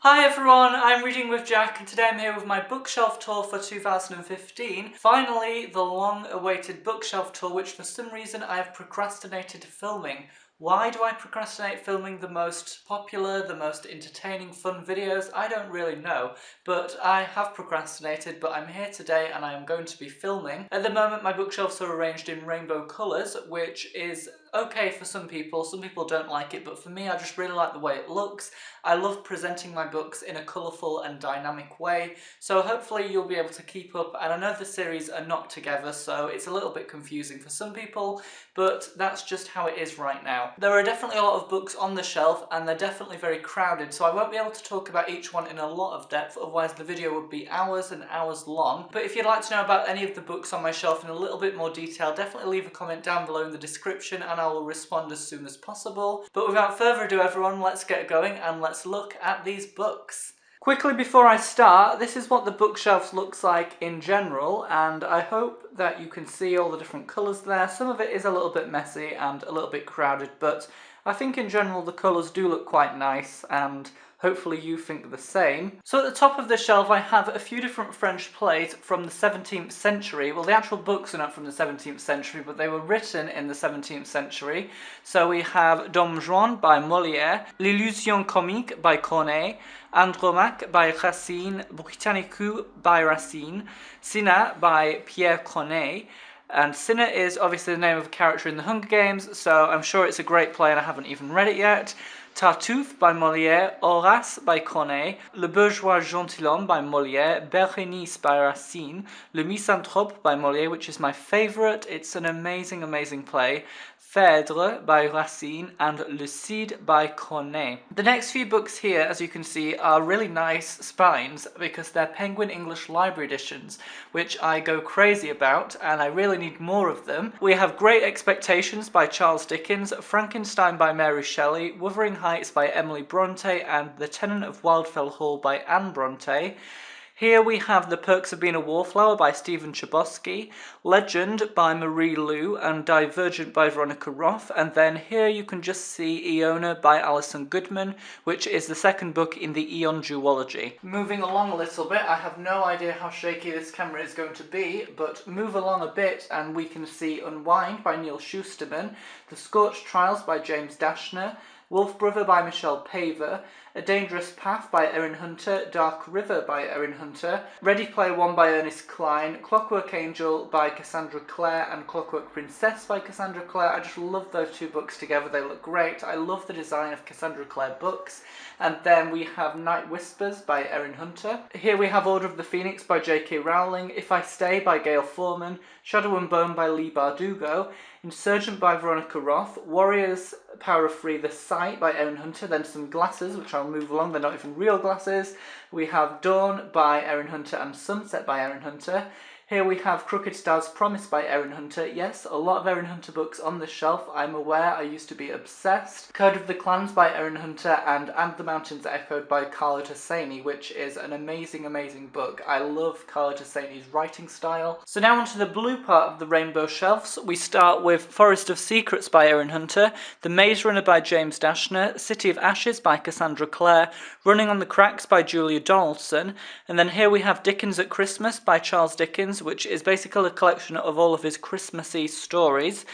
Hi everyone, I'm Reading with Jack and today I'm here with my bookshelf tour for 2015. Finally, the long-awaited bookshelf tour which for some reason I have procrastinated filming. Why do I procrastinate filming the most popular, the most entertaining, fun videos? I don't really know, but I have procrastinated, but I'm here today and I am going to be filming. At the moment my bookshelves are arranged in rainbow colours, which is okay for some people don't like it, but for me I just really like the way it looks. I love presenting my books in a colourful and dynamic way, so hopefully you'll be able to keep up. And I know the series are not together, so it's a little bit confusing for some people, but that's just how it is right now. There are definitely a lot of books on the shelf and they're definitely very crowded, so I won't be able to talk about each one in a lot of depth, otherwise the video would be hours and hours long. But if you'd like to know about any of the books on my shelf in a little bit more detail, definitely leave a comment down below in the description and I will respond as soon as possible. But without further ado everyone, let's get going and let's look at these books. Quickly before I start, this is what the bookshelf looks like in general, and I hope that you can see all the different colours there. Some of it is a little bit messy and a little bit crowded, but I think in general the colours do look quite nice, and hopefully you think the same. So at the top of the shelf I have a few different French plays from the 17th century. Well, the actual books are not from the 17th century, but they were written in the 17th century. So we have Don Juan by Molière, L'Illusion comique by Corneille, Andromaque by Racine, Britannicus by Racine, Cinna by Pierre Corneille. And Cinna is obviously the name of a character in the Hunger Games, so I'm sure it's a great play and I haven't even read it yet. Tartuffe by Molière, Horace by Corneille, Le Bourgeois Gentilhomme by Molière, Berenice by Racine, Le Misanthrope by Molière, which is my favourite. It's an amazing, amazing play. Phèdre by Racine, and Le Cid by Corneille. The next few books here, as you can see, are really nice spines because they're Penguin English Library editions, which I go crazy about, and I really need more of them. We have Great Expectations by Charles Dickens, Frankenstein by Mary Shelley, Wuthering Heights by Emily Bronte, and The Tenant of Wildfell Hall by Anne Bronte. Here we have The Perks of Being a Wallflower by Stephen Chbosky, Legend by Marie Lu, and Divergent by Veronica Roth. And then here you can just see Iona by Alison Goodman, which is the second book in the Eon duology. Moving along a little bit, I have no idea how shaky this camera is going to be, but move along a bit and we can see Unwind by Neal Shusterman, The Scorched Trials by James Dashner, Wolf Brother by Michelle Paver, A Dangerous Path by Erin Hunter, Dark River by Erin Hunter, Ready Player One by Ernest Cline, Clockwork Angel by Cassandra Clare, and Clockwork Princess by Cassandra Clare. I just love those two books together, they look great. I love the design of Cassandra Clare books. And then we have Night Whispers by Erin Hunter. Here we have Order of the Phoenix by J.K. Rowling, If I Stay by Gail Forman, Shadow and Bone by Leigh Bardugo, Insurgent by Veronica Roth, Warriors Power of Free, The Sight by Erin Hunter, then some glasses, which I'll move along, they're not even real glasses. We have Dawn by Erin Hunter and Sunset by Erin Hunter. Here we have Crooked Star's Promise by Erin Hunter. Yes, a lot of Erin Hunter books on the shelf, I'm aware, I used to be obsessed. Code of the Clans by Erin Hunter and the Mountains Echoed by Carlo Tassaini, which is an amazing, amazing book. I love Carlo Tassaini's writing style. So now onto the blue part of the rainbow shelves. We start with Forest of Secrets by Erin Hunter, The Maze Runner by James Dashner, City of Ashes by Cassandra Clare, Running on the Cracks by Julia Donaldson, and then here we have Dickens at Christmas by Charles Dickens, which is basically a collection of all of his Christmassy stories.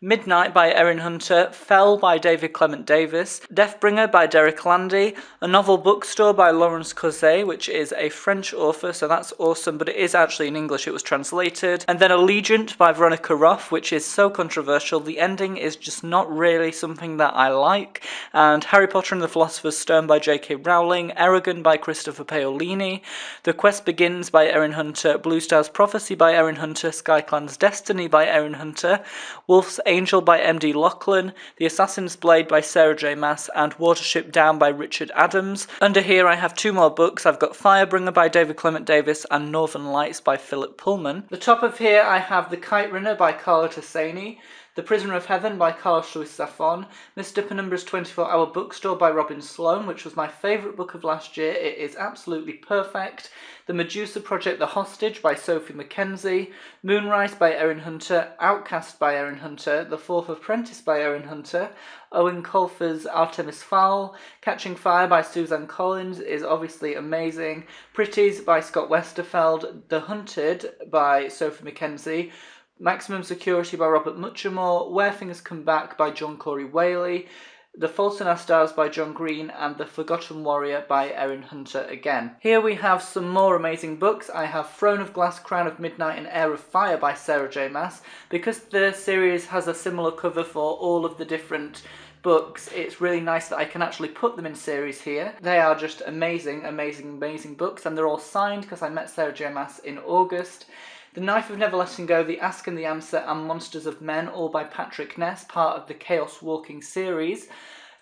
Midnight by Erin Hunter, Fell by David Clement Davis, Deathbringer by Derek Landy, A Novel Bookstore by Laurence Cosset, which is a French author, so that's awesome, but it is actually in English, it was translated. And then Allegiant by Veronica Roth, which is so controversial, the ending is just not really something that I like. And Harry Potter and the Philosopher's Stone by J.K. Rowling, Eragon by Christopher Paolini, The Quest Begins by Erin Hunter, Blue Star's Prophecy by Erin Hunter, Skyclan's Destiny by Erin Hunter, Wolf's Angel by M.D. Lachlan, The Assassin's Blade by Sarah J. Maas, and Watership Down by Richard Adams. Under here I have two more books. I've got Firebringer by David Clement Davis and Northern Lights by Philip Pullman. The top of here I have The Kite Runner by Carlo Tassaini, The Prisoner of Heaven by Carlos Luis Zafón, Mr. Penumbra's 24-Hour Bookstore by Robin Sloan, which was my favourite book of last year. It is absolutely perfect. The Medusa Project The Hostage by Sophie Mackenzie, Moonrise by Erin Hunter, Outcast by Erin Hunter, Hunter, The Fourth Apprentice by Erin Hunter, Owen Colfer's Artemis Fowl, Catching Fire by Suzanne Collins is obviously amazing, Pretties by Scott Westerfeld, The Hunted by Sophie Mackenzie, Maximum Security by Robert Muchamore, Where Things Come Back by John Corey Whaley, The Fault in Our Stars by John Green, and The Forgotten Warrior by Erin Hunter again. Here we have some more amazing books. I have Throne of Glass, Crown of Midnight and Heir of Fire by Sarah J Maas. Because the series has a similar cover for all of the different books, it's really nice that I can actually put them in series here. They are just amazing, amazing, amazing books, and they're all signed because I met Sarah J Maas in August. The Knife of Never Letting Go, The Ask and the Answer, and Monsters of Men, all by Patrick Ness, part of the Chaos Walking series.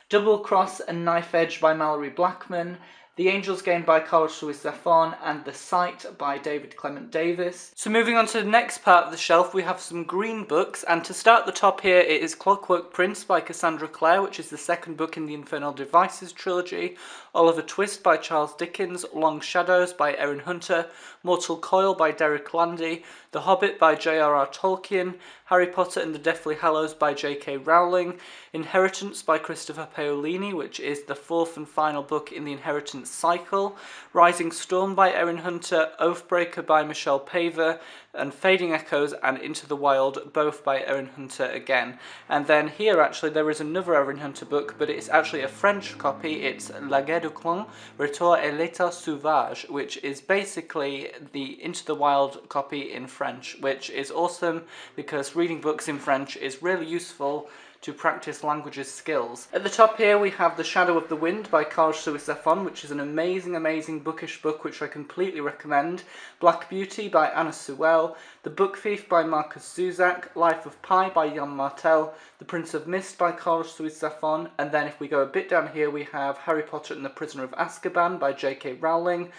Double Cross and Knife Edge by Mallory Blackman. The Angel's Game by Carlos Ruiz Zafón, and The Sight by David Clement Davis. So moving on to the next part of the shelf, we have some green books, and to start at the top here, it is Clockwork Prince by Cassandra Clare, which is the second book in the Infernal Devices trilogy, Oliver Twist by Charles Dickens, Long Shadows by Erin Hunter, Mortal Coil by Derek Landy, The Hobbit by J.R.R. Tolkien, Harry Potter and the Deathly Hallows by J.K. Rowling, Inheritance by Christopher Paolini, which is the fourth and final book in the Inheritance cycle, Rising Storm by Erin Hunter, Oathbreaker by Michelle Paver, and Fading Echoes and Into the Wild, both by Erin Hunter again. And then here actually there is another Erin Hunter book, but it's actually a French copy. It's La Guerre du Clan, Retour et l'État Sauvage, which is basically the Into the Wild copy in French, which is awesome because reading books in French is really useful to practice languages skills. At the top here we have The Shadow of the Wind by Carlos Ruiz Zafón, which is an amazing, amazing bookish book which I completely recommend. Black Beauty by Anna Sewell, The Book Thief by Marcus Zuzak, Life of Pi by Jan Martel, The Prince of Mist by Carlos Ruiz Zafón, and then if we go a bit down here we have Harry Potter and the Prisoner of Azkaban by J.K. Rowling,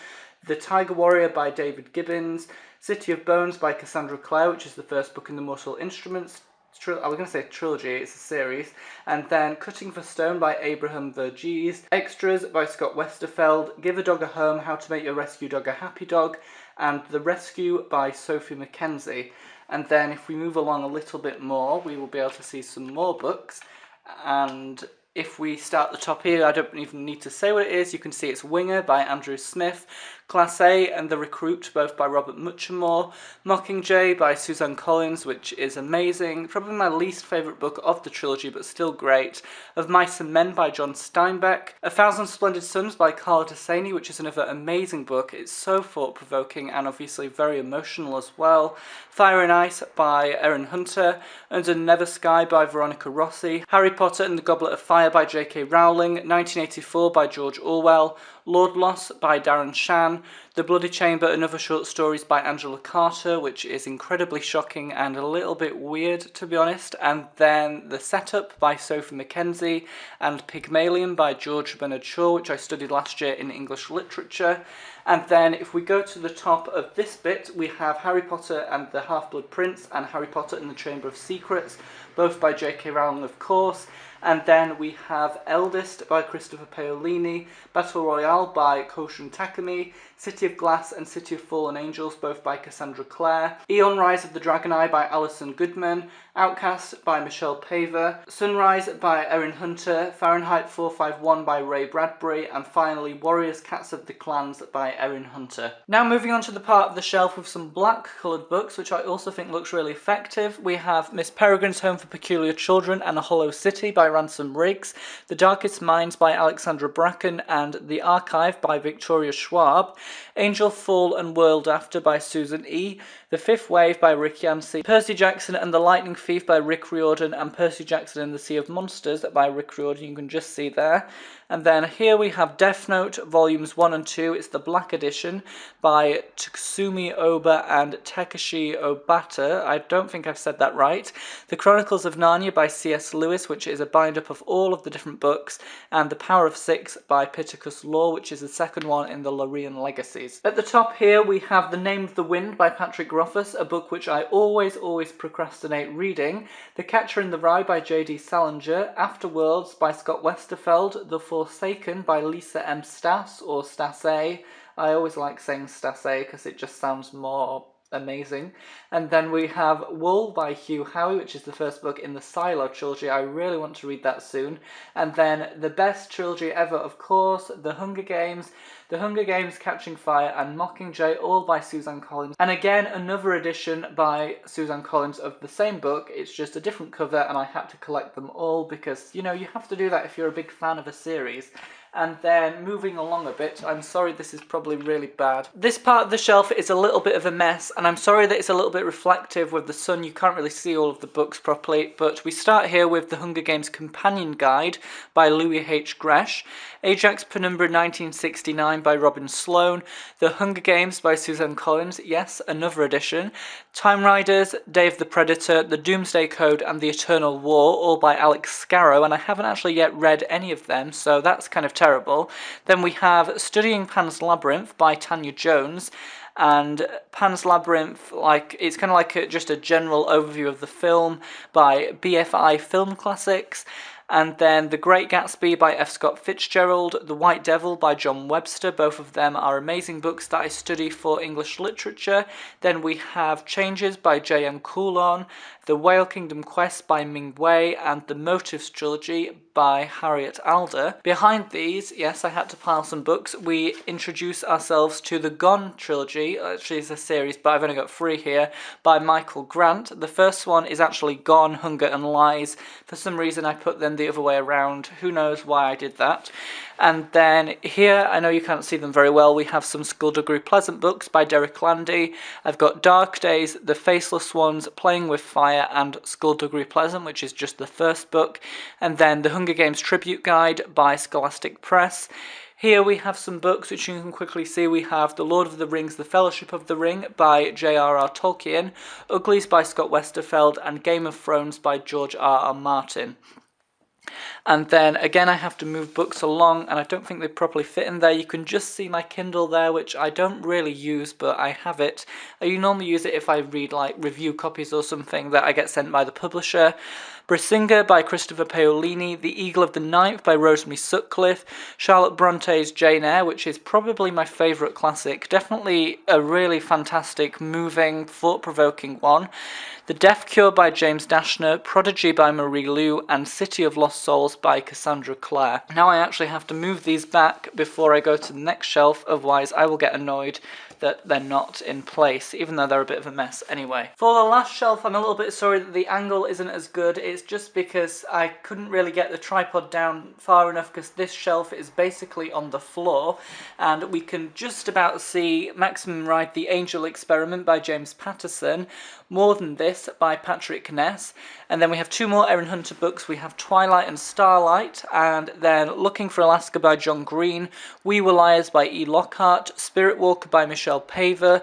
The Tiger Warrior by David Gibbons, City of Bones by Cassandra Clare, which is the first book in the Mortal Instruments I was going to say trilogy, it's a series, and then Cutting for Stone by Abraham Verghese, Extras by Scott Westerfeld, Give a Dog a Home, How to Make Your Rescue Dog a Happy Dog, and The Rescue by Sophie Mackenzie. And then if we move along a little bit more, we will be able to see some more books, and if we start at the top here, I don't even need to say what it is, you can see it's Winger by Andrew Smith, Class A and The Recruit, both by Robert Muchamore, Mockingjay by Suzanne Collins, which is amazing, probably my least favourite book of the trilogy, but still great, Of Mice and Men by John Steinbeck, A Thousand Splendid Suns by Carla Desaney, which is another amazing book, it's so thought-provoking and obviously very emotional as well, Fire and Ice by Erin Hunter, Under Never Sky by Veronica Rossi, Harry Potter and the Goblet of Fire by J.K. Rowling, 1984 by George Orwell, Lord Loss by Darren Shan, The Bloody Chamber and Other Short Stories by Angela Carter, which is incredibly shocking and a little bit weird to be honest, and then The Setup by Sophie Mackenzie, and Pygmalion by George Bernard Shaw, which I studied last year in English literature. And then if we go to the top of this bit, we have Harry Potter and the Half-Blood Prince and Harry Potter and the Chamber of Secrets, both by J.K. Rowling of course. And then we have Eldest by Christopher Paolini, Battle Royale by Koushun Takumi, City of Glass and City of Fallen Angels, both by Cassandra Clare, Eon Rise of the Dragon Eye by Alison Goodman, Outcast by Michelle Paver, Sunrise by Erin Hunter, Fahrenheit 451 by Ray Bradbury, and finally Warriors Cats of the Clans by Erin Hunter. Now moving on to the part of the shelf with some black coloured books, which I also think looks really effective. We have Miss Peregrine's Home for Peculiar Children and A Hollow City by Ransom Riggs, The Darkest Minds by Alexandra Bracken, and The Archive by Victoria Schwab, Angel Fall and World After by Susan E., The Fifth Wave by Rick Yancey, Percy Jackson and the Lightning Thief by Rick Riordan, and Percy Jackson and the Sea of Monsters by Rick Riordan, you can just see there. And then here we have Death Note Volumes 1 and 2, it's the Black Edition by Tsumi Oba and Takeshi Obata, I don't think I've said that right. The Chronicles of Narnia by C.S. Lewis, which is a bind-up of all of the different books, and The Power of Six by Pittacus Law, which is the second one in the Lorien Legacies. At the top here we have The Name of the Wind by Patrick Rothfuss, a book which I always procrastinate reading, The Catcher in the Rye by J.D. Salinger, Afterworlds by Scott Westerfeld, The Forsaken by Lisa M. Stas, or Stas A. I always like saying Stas A because it just sounds more amazing. And then we have Wool by Hugh Howey, which is the first book in the Silo trilogy. I really want to read that soon. And then the best trilogy ever, of course, The Hunger Games, Catching Fire, and Mockingjay, all by Suzanne Collins. And again, another edition by Suzanne Collins of the same book. It's just a different cover, and I had to collect them all because, you know, you have to do that if you're a big fan of a series. And then moving along a bit, I'm sorry this is probably really bad. This part of the shelf is a little bit of a mess, and I'm sorry that it's a little bit reflective with the sun. You can't really see all of the books properly, but we start here with The Hunger Games Companion Guide by Louis H. Gresh, Ajax Penumbra 1969 by Robin Sloan, The Hunger Games by Suzanne Collins, yes, another edition, Time Riders, Day of the Predator, The Doomsday Code, and The Eternal War, all by Alex Scarrow, and I haven't actually yet read any of them, so that's kind of terrible. Then we have Studying Pan's Labyrinth by Tanya Jones, and Pan's Labyrinth, it's kind of like just a general overview of the film by BFI Film Classics. And then The Great Gatsby by F. Scott Fitzgerald, The White Devil by John Webster. Both of them are amazing books that I study for English literature. Then we have Changes by J.M. Coulon, The Whale Kingdom Quest by Ming Wei, and The Motives Trilogy by Harriet Alder. Behind these, yes, I had to pile some books, we introduce ourselves to the Gone Trilogy. Actually, it's a series, but I've only got 3 here, by Michael Grant. The first one is actually Gone, Hunger and Lies. For some reason, I put them the other way around. Who knows why I did that? And then here, I know you can't see them very well, we have some Skullduggery Pleasant books by Derek Landy. I've got Dark Days, The Faceless Ones, Playing with Fire, and Skullduggery Pleasant, which is just the first book. And then The Hunger Games Tribute Guide by Scholastic Press. Here we have some books which you can quickly see. We have The Lord of the Rings, The Fellowship of the Ring by J.R.R. Tolkien, Uglies by Scott Westerfeld, and Game of Thrones by George R.R. Martin. And then again I have to move books along, and I don't think they properly fit in there. You can just see my Kindle there, which I don't really use, but I have it. I normally use it if I read like review copies or something that I get sent by the publisher. Brisinga by Christopher Paolini, The Eagle of the Ninth by Rosemary Sutcliffe, Charlotte Bronte's Jane Eyre, which is probably my favourite classic, definitely a really fantastic, moving, thought-provoking one. The Death Cure by James Dashner, Prodigy by Marie Lu, and City of Lost Souls by Cassandra Clare. Now I actually have to move these back before I go to the next shelf, otherwise I will get annoyed that they're not in place, even though they're a bit of a mess anyway. For the last shelf, I'm a little bit sorry that the angle isn't as good. It's just because I couldn't really get the tripod down far enough, because this shelf is basically on the floor, and we can just about see Maximum Ride, The Angel Experiment by James Patterson, More Than This by Patrick Ness, and then we have 2 more Erin Hunter books. We have Twilight and Starlight, and then Looking for Alaska by John Green, We Were Liars by E. Lockhart, Spirit Walker by Michelle Paver,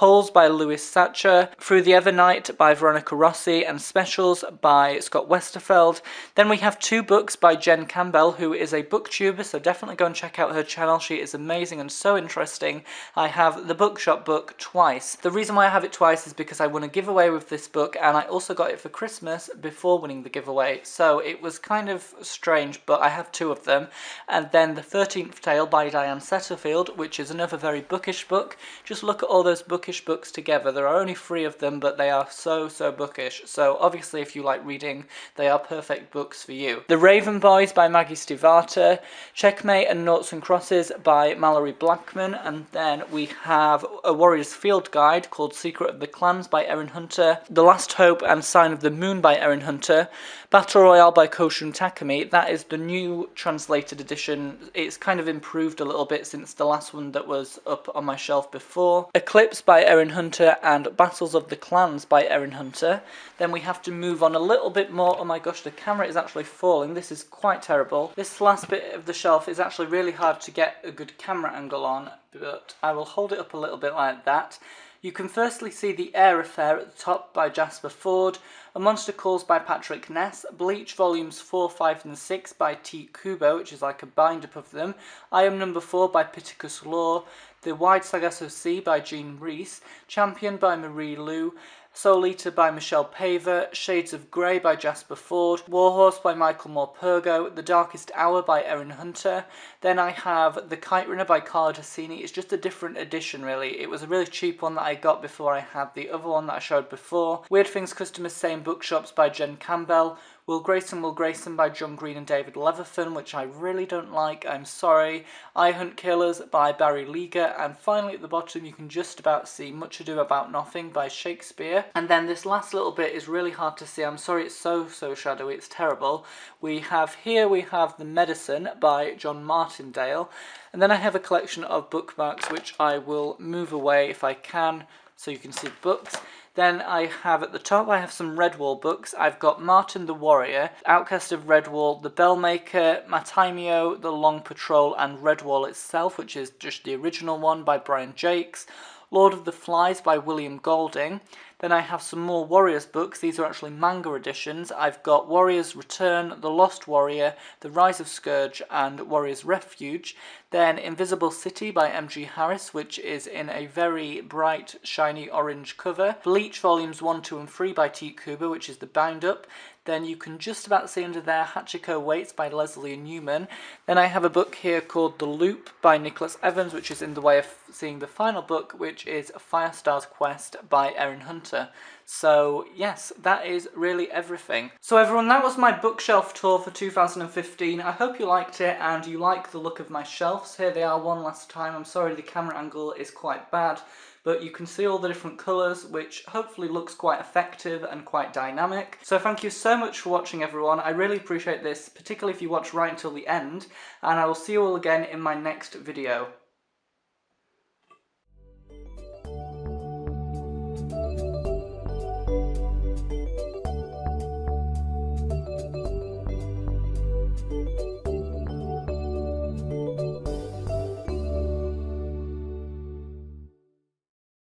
Holes by Louis Satcher, Through the Evernight by Veronica Rossi, and Specials by Scott Westerfeld. Then we have 2 books by Jen Campbell, who is a booktuber, so definitely go and check out her channel. She is amazing and so interesting. I have the Bookshop book twice. The reason why I have it twice is because I won a giveaway with this book, and I also got it for Christmas before winning the giveaway, so it was kind of strange, but I have 2 of them. And then The 13th Tale by Diane Setterfield, which is another very bookish book. Just look at all those bookish books together. There are only 3 of them, but they are so bookish. So obviously if you like reading, they are perfect books for you. The Raven Boys by Maggie Stiefvater, Checkmate and Noughts and Crosses by Mallory Blackman, and then we have a Warrior's Field Guide called Secret of the Clans by Erin Hunter, The Last Hope and Sign of the Moon by Erin Hunter, Battle Royale by Koshun Takumi. That is the new translated edition. It's kind of improved a little bit since the last one that was up on my shelf before. Eclipse by Erin Hunter and Battles of the Clans by Erin Hunter. Then we have to move on a little bit more. Oh my gosh, the camera is actually falling. This is quite terrible. This last bit of the shelf is actually really hard to get a good camera angle on, but I will hold it up a little bit like that. You can firstly see The Air Affair at the top by Jasper Ford, A Monster Calls by Patrick Ness, Bleach Volumes 4, 5 and 6 by T. Kubo, which is like a bind-up of them, I Am Number 4 by Pittacus Law, The Wide Sargasso Sea by Jean Rees, Champion by Marie Lu, Soul Eater by Michelle Paver, Shades of Grey by Jasper Fforde, Warhorse by Michael Morpurgo, The Darkest Hour by Erin Hunter. Then I have The Kite Runner by Carla Tassini. It's just a different edition really. It was a really cheap one that I got before I had the other one that I showed before. Weird Things Customers Say in Bookshops by Jen Campbell. Will Grayson by John Green and David Levithan, which I really don't like, I'm sorry. I Hunt Killers by Barry Liga, and finally at the bottom you can just about see Much Ado About Nothing by Shakespeare. And then this last little bit is really hard to see, I'm sorry, it's so shadowy, it's terrible. We have The Medicine by John Martindale, and then I have a collection of bookmarks which I will move away if I can so you can see the books. Then I have at the top, I have some Redwall books. I've got Martin the Warrior, Outcast of Redwall, The Bellmaker, Matimeo, The Long Patrol, and Redwall itself, which is just the original one by Brian Jakes. Lord of the Flies by William Golding. Then I have some more Warriors books. These are actually manga editions. I've got Warriors Return, The Lost Warrior, The Rise of Scourge, and Warriors Refuge. Then Invisible City by M.G. Harris, which is in a very bright, shiny orange cover. Bleach Volumes 1, 2, and 3 by Teet Kubo, which is the bound-up. Then you can just about see under there Hachiko Waits by Leslie Newman. Then I have a book here called The Loop by Nicholas Evans, which is in the way of seeing the final book, which is Firestar's Quest by Erin Hunter. So yes, that is really everything. So everyone, that was my bookshelf tour for 2015. I hope you liked it and you like the look of my shelves. Here they are one last time. I'm sorry the camera angle is quite bad, but you can see all the different colours, which hopefully looks quite effective and quite dynamic. So thank you so much for watching everyone. I really appreciate this, particularly if you watch right until the end, and I will see you all again in my next video.